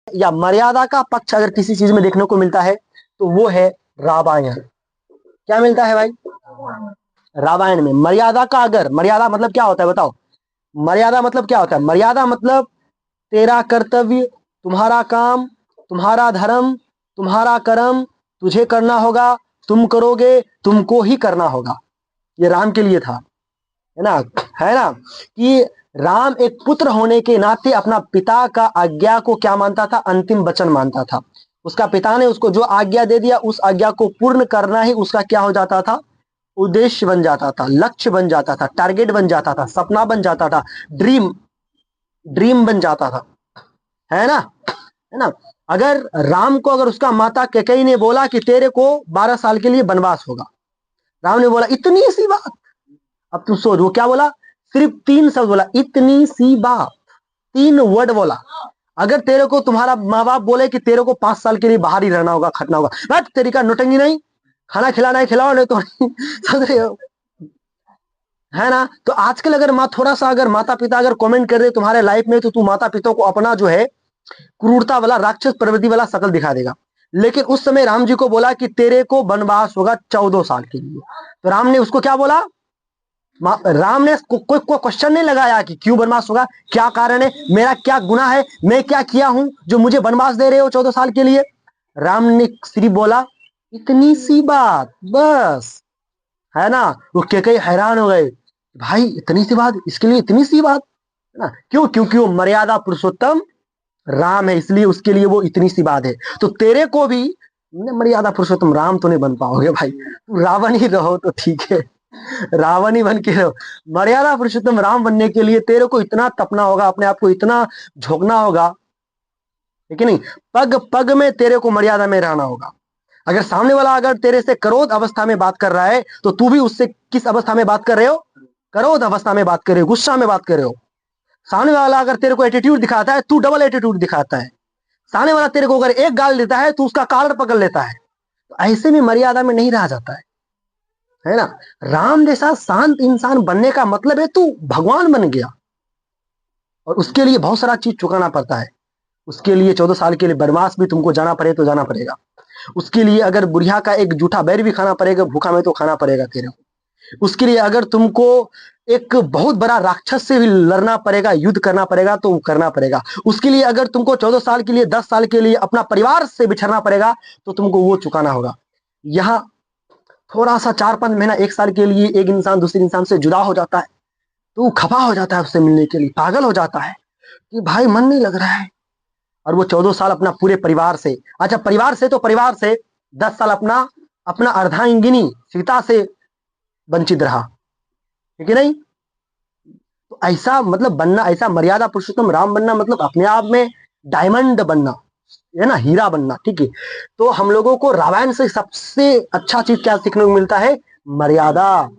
या मर्यादा का पक्ष अगर किसी चीज में देखने को मिलता है तो वो है रामायण। क्या मिलता है भाई? रामायण में मर्यादा का, अगर मर्यादा मतलब क्या होता है बताओ? मर्यादा मतलब क्या होता है? मर्यादा मतलब तेरा कर्तव्य, तुम्हारा काम, तुम्हारा धर्म, तुम्हारा कर्म तुझे करना होगा, तुम करोगे, तुमको ही करना होगा। ये राम के लिए था, है ना? है ना कि राम एक पुत्र होने के नाते अपना पिता का आज्ञा को क्या मानता था? अंतिम वचन मानता था। उसका पिता ने उसको जो आज्ञा दे दिया उस आज्ञा को पूर्ण करना ही उसका क्या हो जाता था? उद्देश्य बन जाता था, लक्ष्य बन जाता था, टारगेट बन जाता था, सपना बन जाता था, ड्रीम ड्रीम बन जाता था, है ना? है ना? अगर राम को अगर उसका माता कैकेयी ने बोला कि तेरे को 12 साल के लिए वनवास होगा, राम ने बोला इतनी सी बात। अब तू सोच वो क्या बोला? सिर्फ 3 शब्द बोला, इतनी सी बात, 3 वर्ड बोला। अगर तेरे को तुम्हारा माँ बाप बोले कि तेरे को 5 साल के लिए बाहर ही रहना होगा, खटना होगा, बस तेरी का नोटंगी नहीं, खाना खिलाना है खिलाओ, नहीं तो समझ रहे हो? है ना? तो आजकल अगर थोड़ा सा अगर माता पिता अगर कमेंट कर दे तुम्हारे लाइफ में, तो तू माता पिता को अपना जो है क्रूरता वाला, राक्षस प्रवृत्ति वाला शकल दिखा देगा। लेकिन उस समय राम जी को बोला कि तेरे को वनवास होगा 14 साल के लिए, तो राम ने उसको क्या बोला? राम ने कोई क्वेश्चन नहीं लगाया कि क्यों वनवास होगा, क्या कारण है, मेरा क्या गुनाह है, मैं क्या किया हूं जो मुझे वनवास दे रहे हो 14 साल के लिए? राम ने सिर्फ बोला इतनी सी बात, बस। है ना? वो कैकेयी हैरान हो गए, भाई इतनी सी बात, इसके लिए इतनी सी बात, है ना? क्यों? क्योंकि वो मर्यादा पुरुषोत्तम राम है, इसलिए उसके लिए वो इतनी सी बात है। तो तेरे को भी मर्यादा पुरुषोत्तम राम तो नहीं बन पाओगे भाई, तू रावण ही रहो तो ठीक है, रावण ही बन के रहो। मर्यादा पुरुषोत्तम राम बनने के लिए तेरे को इतना तपना होगा, अपने आप को इतना झोंकना होगा, है कि नहीं? पग पग में तेरे को मर्यादा में रहना होगा। अगर सामने वाला अगर तेरे से क्रोध अवस्था में बात कर रहा है तो तू भी उससे किस अवस्था में बात कर रहे हो? क्रोध अवस्था में बात कर रहे हो, गुस्सा में बात कर रहे हो। सामने वाला अगर तेरे को एटीट्यूड दिखाता है, तू डबल एटीट्यूड दिखाता है। सामने वाला तेरे को अगर एक गाल देता है तू उसका कॉलर पकड़ लेता है। तो ऐसे में मर्यादा में नहीं रहा जाता है ना? राम जैसा शांत इंसान बनने का मतलब है तू भगवान बन गया, और उसके लिए बहुत सारा चीज चुकाना पड़ता है। उसके लिए 14 साल के लिए वनवास भी तुमको जाना पड़े तो जाना पड़ेगा। उसके लिए अगर बुढ़िया का एक जूठा बैर भी खाना पड़ेगा, भूखा में तो खाना पड़ेगा तेरे को। उसके लिए अगर तुमको एक बहुत बड़ा राक्षस से भी लड़ना पड़ेगा, युद्ध करना पड़ेगा तो करना पड़ेगा। उसके लिए अगर तुमको 14 साल के लिए, 10 साल के लिए अपना परिवार से बिछड़ना पड़ेगा तो तुमको वो चुकाना होगा। यहाँ थोड़ा सा 4-5 महीना, 1 साल के लिए एक इंसान दूसरे इंसान से जुदा हो जाता है तो वो खफा हो जाता है, उससे मिलने के लिए पागल हो जाता है कि भाई मन नहीं लग रहा है। और वो 14 साल अपना पूरे परिवार से, अच्छा परिवार से तो परिवार से 10 साल अपना अपना अर्धांगिनी सीता से वंचित रहा, है कि नहीं? तो ऐसा मतलब बनना, ऐसा मर्यादा पुरुषोत्तम राम बनना मतलब अपने आप में डायमंड बनना, है ना? हीरा बनना, ठीक है? तो हम लोगों को रामायण से सबसे अच्छा चीज क्या सीखने को मिलता है? मर्यादा।